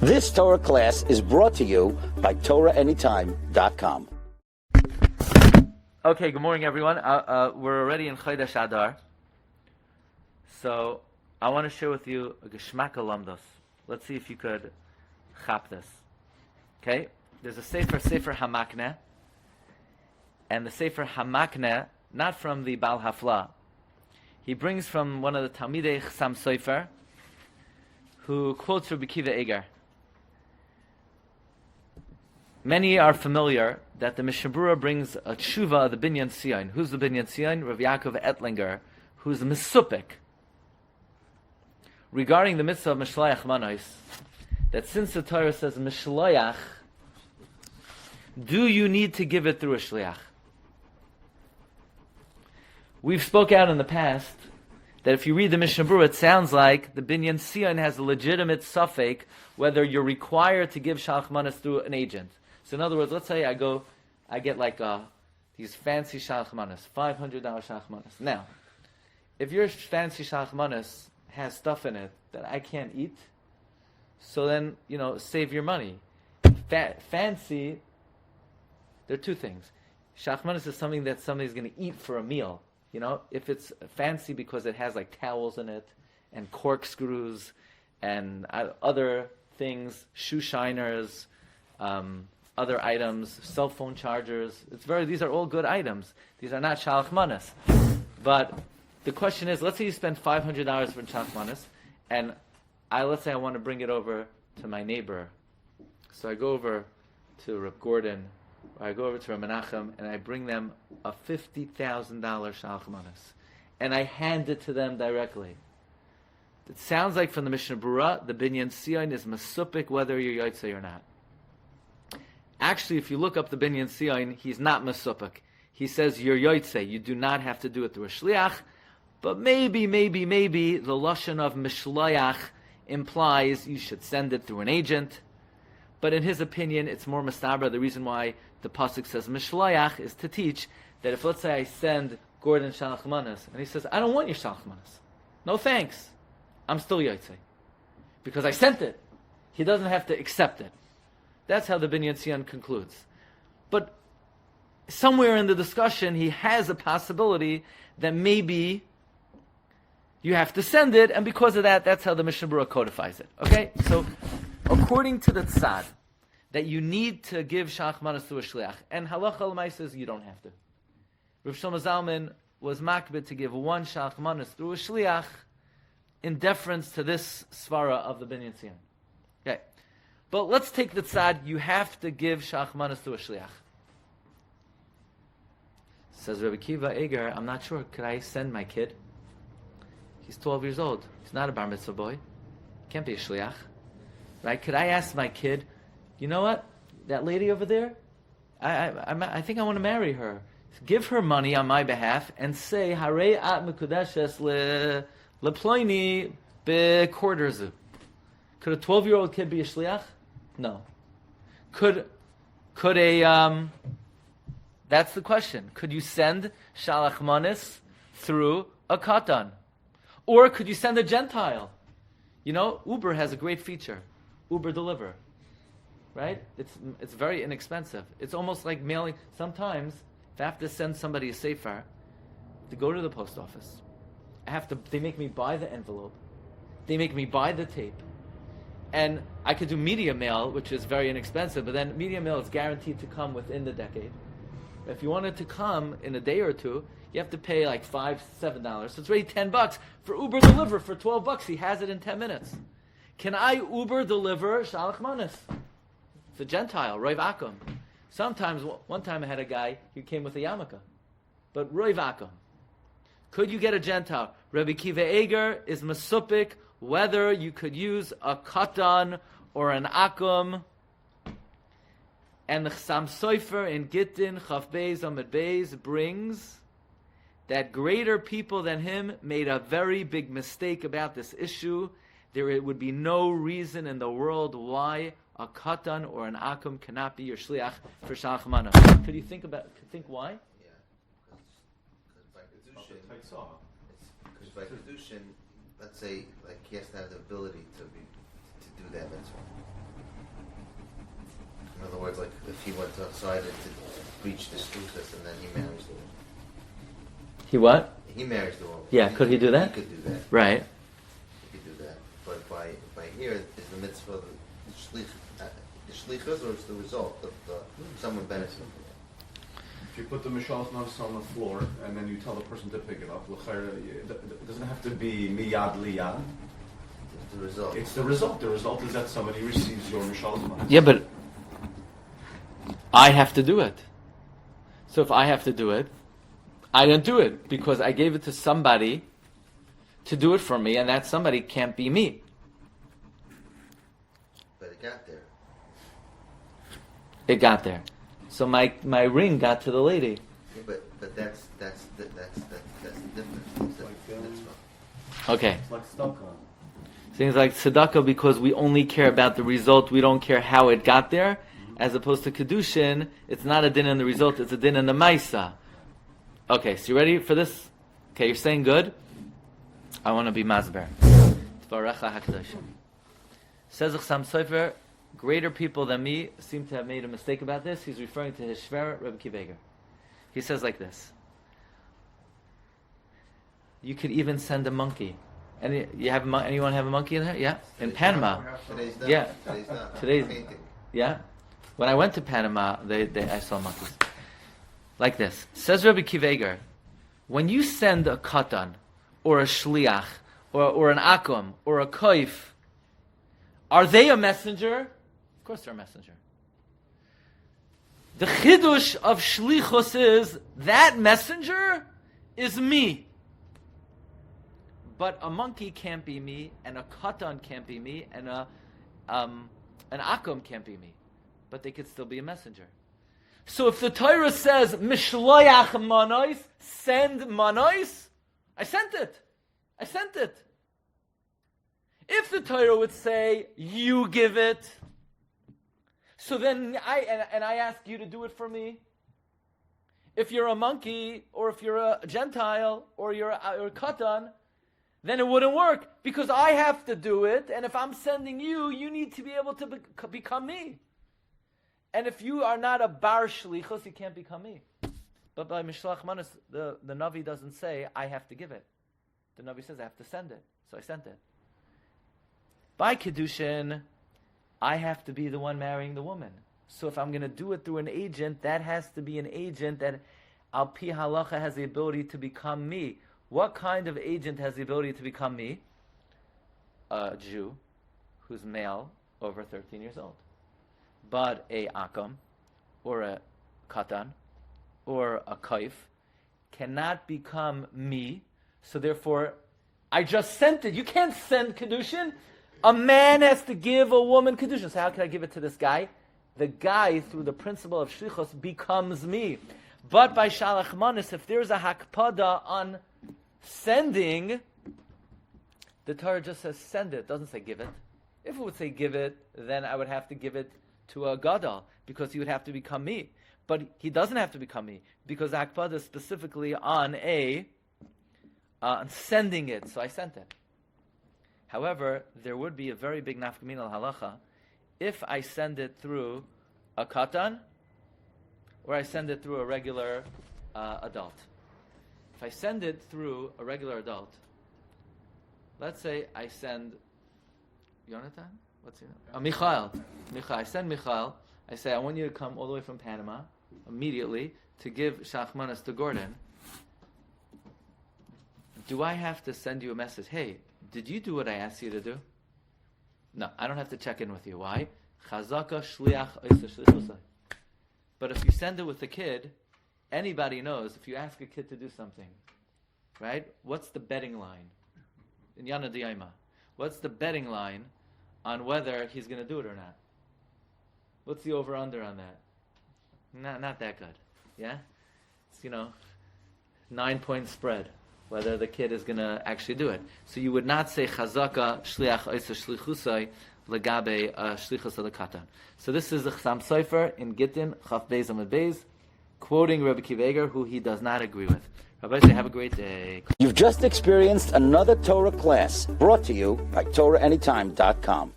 This Torah class is brought to you by TorahAnytime.com. Okay, good morning, everyone. We're already in Chodesh Adar, so I want to share with you a Geschmack of Lomdus. Let's see if you could chap this. Okay, there's a Sefer Hamakneh, and the Sefer Hamakneh, not from the Baal Hafla. He brings from one of the Talmidei Chasam Sofer, who quotes Rabbi Eiger. Many are familiar that the Mishabura brings a tshuva of the Binyan Tzion. Who's the Binyan Tzion? Rav Yaakov Ettlinger, who's a Mesupik, regarding the mitzvah of Mishloach Manos, that since the Torah says Mishloach, do you need to give it through a shliach? We've spoke out in the past that if you read the Mishnah Berurah, it sounds like the Binyan Tzion has a legitimate suffix whether you're required to give shalach manos through an agent. So in other words, let's say I get like these fancy shalach manos, $500 shalach manos. Now, if your fancy shalach manos has stuff in it that I can't eat, so then, save your money. Fancy, there are two things. Shalach manos is something that somebody's going to eat for a meal. If it's fancy because it has like towels in it and corkscrews and other things, shoe shiners, other items, cell phone chargers. These are all good items. These are not shalach manos. But the question is, let's say you spend $500 for shalach manos, and let's say I want to bring it over to my neighbor. So I go over to Reb Gordon, or I go over to Reb Menachem, and I bring them a $50,000 shalach manos, and I hand it to them directly. It sounds like from the Mishnah Berurah, the Binyan Tzion is masupik whether you're yotzei or not. Actually, if you look up the Binyan Tzion, he's not masupik. He says you're yotzei. You do not have to do it through a shliach, but maybe the lashon of mishloach implies you should send it through an agent. But in his opinion, it's more mastabra. The reason why the pasuk says mishloach is to teach that if, let's say, I send Gordon shalach manos, and he says, I don't want your shalach manos. No thanks. I'm still yotzei. Because I sent it. He doesn't have to accept it. That's how the Binyan Tzion concludes. But somewhere in the discussion, he has a possibility that maybe you have to send it, and because of that, that's how the Mishnah Berurah codifies it. Okay? So, according to the tzad, that you need to give shalach manos to a shliach, and halacha l'may says you don't have to. Rav Shlomo Zalman was makbid to give one shalach manos through a shliach in deference to this svara of the Binyan Tzion. Okay, but let's take the tzad. You have to give shalach manos to a shliach. Says Rabbi Akiva, Eiger, I'm not sure. Could I send my kid? He's 12 years old. He's not a bar mitzvah boy. Can't be a shliach. Right? Could I ask my kid, you know what? That lady over there, I think I want to marry her. Give her money on my behalf and say, Harei at mekudeshes leploini bekorderzu. Could a 12-year-old kid be a shliach? No. Could a that's the question. Could you send shalach manos through a katan? Or could you send a Gentile? Uber has a great feature. Uber Deliver. Right? It's very inexpensive. It's almost like mailing. Sometimes, if I have to send somebody a sefer, to go to the post office, they make me buy the envelope. They make me buy the tape. And I could do media mail, which is very inexpensive, but then media mail is guaranteed to come within the decade. If you want it to come in a day or two, you have to pay like $5, $7. So it's already $10 for Uber Deliver for $12. He has it in 10 minutes. Can I Uber deliver shalach manos? It's a Gentile, Roiv Akum. Sometimes, one time I had a guy who came with a yarmulke, but Roiv Akum. Could you get a Gentile? Rabbi Eiger is masupik whether you could use a katan or an akum. And the Chasam Sofer in Gittin, Chaf Beis, Amud Beis, brings that greater people than him made a very big mistake about this issue. There would be no reason in the world why a katan or an akum cannot be your shliach for shalach manos. Could you think why? Yeah, because by kedushin, let's say, like he has to have the ability to do that mitzvah. he decided to breach the Shlichus and then he marries the woman. He what? He marries the woman. Yeah, could he do that? He could do that. Right. He could do that. But by here is the mitzvah, the Shlichus, or it's the result of someone benefits. If you put the Mishloach on the floor and then you tell the person to pick it up, it doesn't have to be miyad liyad. It's the result. It's the result. The result is that somebody receives your Mishloach. Yeah, but I have to do it. So if I have to do it, I don't do it because I gave it to somebody to do it for me, and that somebody can't be me. But it got there. It got there. So my ring got to the lady. Yeah, but that's the difference. It's the mitzvah. Okay. It's like tzedakah. Things like tzedakah, because we only care about the result, we don't care how it got there. As opposed to kedushin, it's not a din in the result, it's a din in the maisa. Okay, so you ready for this? Okay, you're saying good? I want to be masber. Tvarecha HaKadosh. Says Chasam Sofer, greater people than me seem to have made a mistake about this. He's referring to his shver, Rabbi Eiger. He says like this. You could even send a monkey. Anyone have a monkey in there? Yeah? In Panama. Today's not. Yeah. Today's not. Today's- Painting. Yeah? When I went to Panama, I saw monkeys. Like this. Says Rabbi Eiger, when you send a katan, or a shliach, or an akum, or a koif, are they a messenger? Of course they're a messenger. The chidush of shlichus is, that messenger is me. But a monkey can't be me, and a katan can't be me, and an akum can't be me. But they could still be a messenger. So if the Torah says, Mishloach Manos, send Manos, I sent it. I sent it. If the Torah would say, you give it, so then I ask you to do it for me. If you're a monkey, or if you're a Gentile, or you're a katan, then it wouldn't work, because I have to do it, and if I'm sending you, you need to be able to become me. And if you are not a bar shlichus, you can't become me. But by Mishloach Manos, the Navi doesn't say, I have to give it. The Navi says, I have to send it. So I sent it. By Kedushin, I have to be the one marrying the woman. So if I'm going to do it through an agent, that has to be an agent that al pi halacha has the ability to become me. What kind of agent has the ability to become me? A Jew who's male over 13 years old. But a akam, or a katan, or a kaif cannot become me. So therefore, I just sent it. You can't send kedushin. A man has to give a woman kedushin. So how can I give it to this guy? The guy, through the principle of shlichus, becomes me. But by shalach manos, if there's a hakpada on sending, the Torah just says send it. It doesn't say give it. If it would say give it, then I would have to give it to a gadol, because he would have to become me. But he doesn't have to become me, because the hakpada is specifically on sending it. So I sent it. However, there would be a very big nafkamin al halacha if I send it through a katan, or I send it through a regular adult. If I send it through a regular adult, let's say I send Yonatan? What's your name? Michael. I send Michael. I say, I want you to come all the way from Panama immediately to give Shachmanas to Gordon. Do I have to send you a message? Hey, did you do what I asked you to do? No, I don't have to check in with you. Why? Chazaka shliach oisa shlichusai. But if you send it with a kid, anybody knows if you ask a kid to do something, right? What's the betting line? In Yana Diyama. What's the betting line on whether he's going to do it or not? What's the over-under on that? Not that good. Yeah? It's, 9-point spread, whether the kid is going to actually do it. So you would not say chazaka shliach oisa shlichusai legabe shlichus alakatan. So this is the Chasam Sofer in Gittin Chaf Beis Amud Beis, quoting Rabbi Eiger, who he does not agree with. Rabbi, say, have a great day. You've just experienced another Torah class brought to you by TorahAnytime.com.